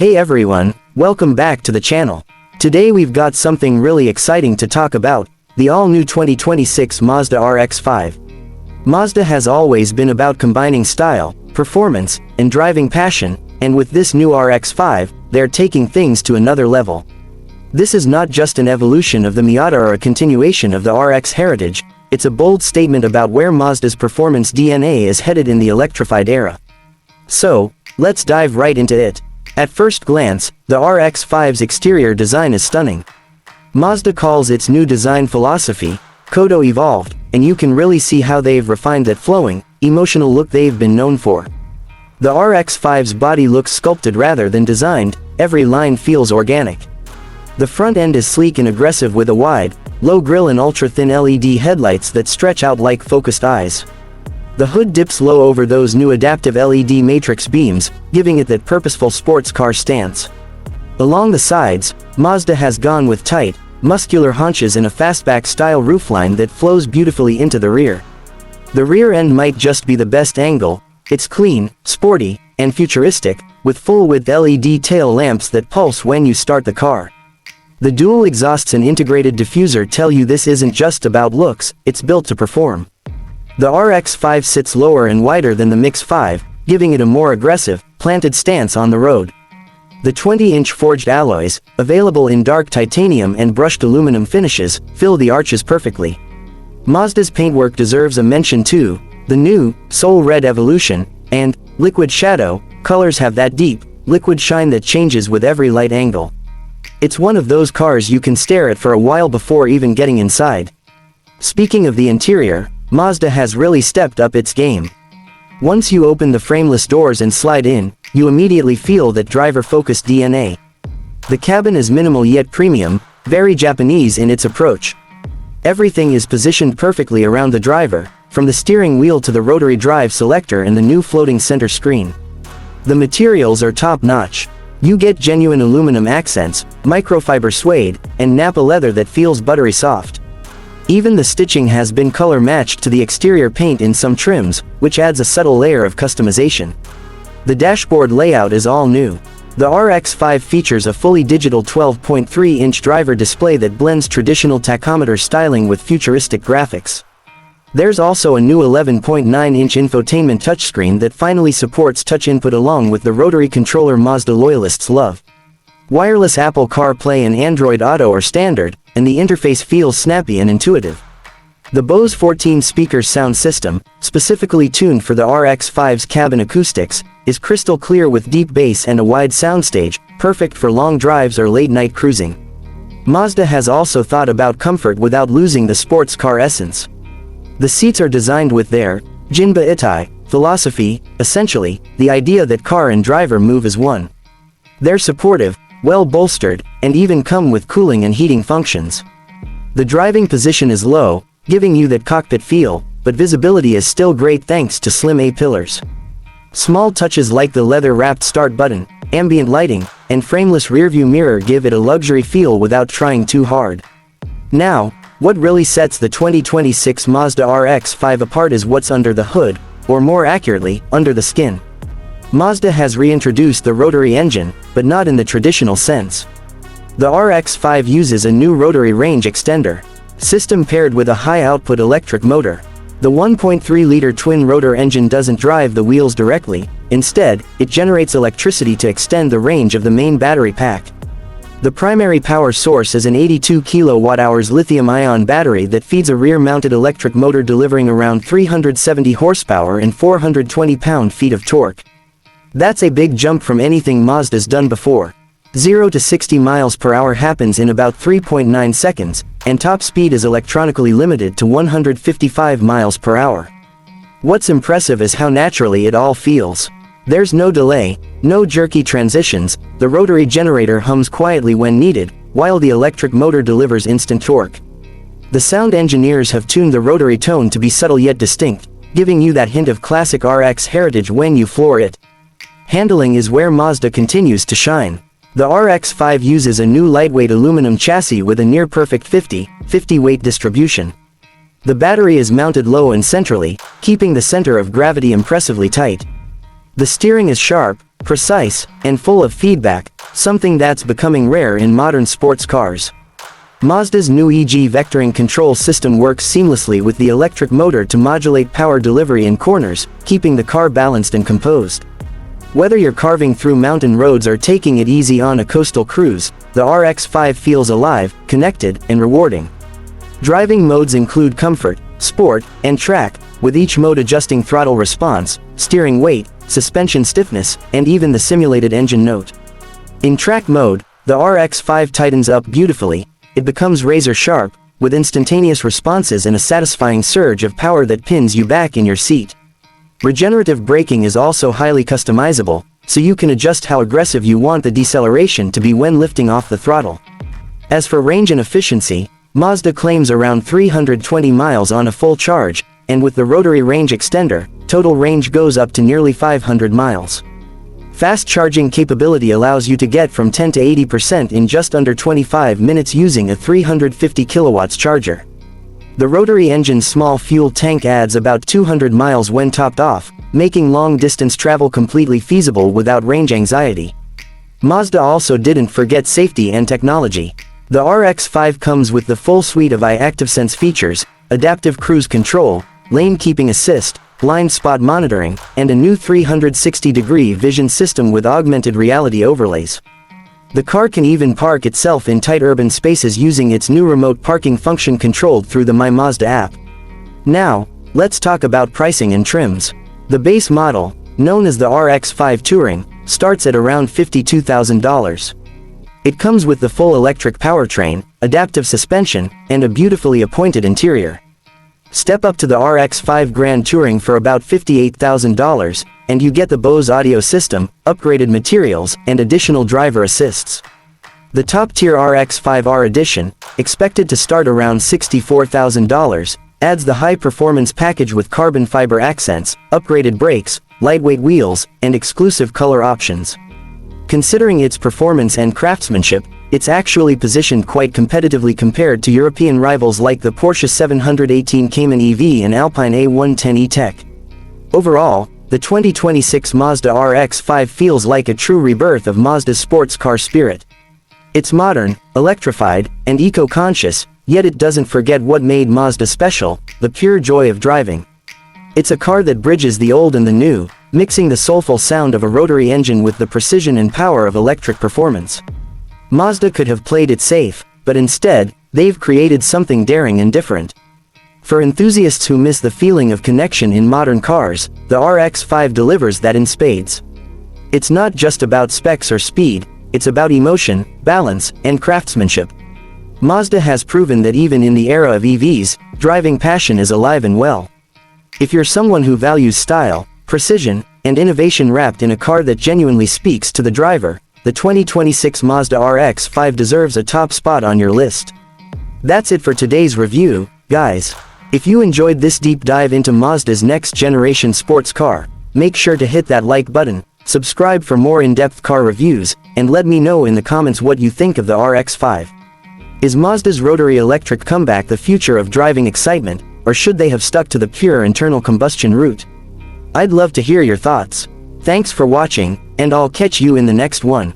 Hey everyone, welcome back to the channel. Today we've got something really exciting to talk about, the all-new 2026 Mazda RX-5. Mazda has always been about combining style, performance, and driving passion, and with this new RX-5, they're taking things to another level. This is not just an evolution of the Miata or a continuation of the RX heritage, it's a bold statement about where Mazda's performance DNA is headed in the electrified era. So, let's dive right into it. At first glance, the RX-5's exterior design is stunning. Mazda calls its new design philosophy, Kodo Evolved, and you can really see how they've refined that flowing, emotional look they've been known for. The RX-5's body looks sculpted rather than designed, every line feels organic. The front end is sleek and aggressive with a wide, low grille and ultra-thin LED headlights that stretch out like focused eyes. The hood dips low over those new adaptive LED matrix beams, giving it that purposeful sports car stance. Along the sides, Mazda has gone with tight, muscular haunches and a fastback-style roofline that flows beautifully into the rear. The rear end might just be the best angle, it's clean, sporty, and futuristic, with full-width LED tail lamps that pulse when you start the car. The dual exhausts and integrated diffuser tell you this isn't just about looks, it's built to perform. The RX-5 sits lower and wider than the MX-5, giving it a more aggressive, planted stance on the road. The 20-inch forged alloys, available in dark titanium and brushed aluminum finishes, fill the arches perfectly. Mazda's paintwork deserves a mention too. The new Soul Red Evolution and Liquid Shadow colors have that deep, liquid shine that changes with every light angle. It's one of those cars you can stare at for a while before even getting inside. Speaking of the interior, Mazda has really stepped up its game. Once you open the frameless doors and slide in, you immediately feel that driver-focused DNA. The cabin is minimal yet premium, very Japanese in its approach. Everything is positioned perfectly around the driver, from the steering wheel to the rotary drive selector and the new floating center screen. The materials are top-notch. You get genuine aluminum accents, microfiber suede, and Nappa leather that feels buttery soft. Even the stitching has been color-matched to the exterior paint in some trims, which adds a subtle layer of customization. The dashboard layout is all new. The RX-5 features a fully digital 12.3-inch driver display that blends traditional tachometer styling with futuristic graphics. There's also a new 11.9-inch infotainment touchscreen that finally supports touch input along with the rotary controller Mazda loyalists love. Wireless Apple CarPlay and Android Auto are standard, and the interface feels snappy and intuitive. The Bose 14-speaker sound system, specifically tuned for the RX-5's cabin acoustics, is crystal clear with deep bass and a wide soundstage, perfect for long drives or late-night cruising. Mazda has also thought about comfort without losing the sports car essence. The seats are designed with their Jinba Itai philosophy, essentially, the idea that car and driver move as one. They're supportive, well-bolstered, and even come with cooling and heating functions. The driving position is low, giving you that cockpit feel, but visibility is still great thanks to slim A-pillars. Small touches like the leather-wrapped start button, ambient lighting, and frameless rearview mirror give it a luxury feel without trying too hard. Now, what really sets the 2026 Mazda RX-5 apart is what's under the hood, or more accurately, under the skin. Mazda has reintroduced the rotary engine, but not in the traditional sense. The RX-5 uses a new rotary range extender system paired with a high-output electric motor. The 1.3-liter twin-rotor engine doesn't drive the wheels directly, instead, it generates electricity to extend the range of the main battery pack. The primary power source is an 82 kWh lithium-ion battery that feeds a rear-mounted electric motor delivering around 370 horsepower and 420 pound-feet of torque. That's a big jump from anything Mazda's done before. 0 to 60 miles per hour happens in about 3.9 seconds, and top speed is electronically limited to 155 miles per hour. What's impressive is how naturally it all feels. There's no delay, no jerky transitions, the rotary generator hums quietly when needed, while the electric motor delivers instant torque. The sound engineers have tuned the rotary tone to be subtle yet distinct, giving you that hint of classic RX heritage when you floor it. Handling is where Mazda continues to shine. The RX-5 uses a new lightweight aluminum chassis with a near-perfect 50/50 weight distribution. The battery is mounted low and centrally, keeping the center of gravity impressively tight. The steering is sharp, precise, and full of feedback, something that's becoming rare in modern sports cars. Mazda's new EG vectoring control system works seamlessly with the electric motor to modulate power delivery in corners, keeping the car balanced and composed. Whether you're carving through mountain roads or taking it easy on a coastal cruise, the RX-5 feels alive, connected, and rewarding. Driving modes include Comfort, Sport, and Track, with each mode adjusting throttle response, steering weight, suspension stiffness, and even the simulated engine note. In Track mode, the RX-5 tightens up beautifully. It becomes razor-sharp, with instantaneous responses and a satisfying surge of power that pins you back in your seat. Regenerative braking is also highly customizable, so you can adjust how aggressive you want the deceleration to be when lifting off the throttle. As for range and efficiency, Mazda claims around 320 miles on a full charge, and with the rotary range extender, total range goes up to nearly 500 miles. Fast charging capability allows you to get from 10 to 80% in just under 25 minutes using a 350 kilowatts charger. The rotary engine's small fuel tank adds about 200 miles when topped off, making long-distance travel completely feasible without range anxiety. Mazda also didn't forget safety and technology. The RX-5 comes with the full suite of iActiveSense features, adaptive cruise control, lane keeping assist, blind spot monitoring, and a new 360-degree vision system with augmented reality overlays. The car can even park itself in tight urban spaces using its new remote parking function controlled through the My Mazda app. Now, let's talk about pricing and trims. The base model, known as the RX-5 Touring, starts at around $52,000. It comes with the full electric powertrain, adaptive suspension, and a beautifully appointed interior. Step up to the RX-5 Grand Touring for about $58,000, and you get the Bose audio system, upgraded materials, and additional driver assists. The top-tier RX-5 R Edition, expected to start around $64,000, adds the high-performance package with carbon fiber accents, upgraded brakes, lightweight wheels, and exclusive color options. Considering its performance and craftsmanship, it's actually positioned quite competitively compared to European rivals like the Porsche 718 Cayman EV and Alpine A110 E-Tech. Overall, the 2026 Mazda RX-5 feels like a true rebirth of Mazda's sports car spirit. It's modern, electrified, and eco-conscious, yet it doesn't forget what made Mazda special, the pure joy of driving. It's a car that bridges the old and the new, mixing the soulful sound of a rotary engine with the precision and power of electric performance. Mazda could have played it safe, but instead, they've created something daring and different. For enthusiasts who miss the feeling of connection in modern cars, the RX-5 delivers that in spades. It's not just about specs or speed, it's about emotion, balance, and craftsmanship. Mazda has proven that even in the era of EVs, driving passion is alive and well. If you're someone who values style, precision, and innovation wrapped in a car that genuinely speaks to the driver, the 2026 Mazda RX-5 deserves a top spot on your list. That's it for today's review, guys. If you enjoyed this deep dive into Mazda's next-generation sports car, make sure to hit that like button, subscribe for more in-depth car reviews, and let me know in the comments what you think of the RX-5. Is Mazda's rotary electric comeback the future of driving excitement, or should they have stuck to the pure internal combustion route? I'd love to hear your thoughts. Thanks for watching, and I'll catch you in the next one.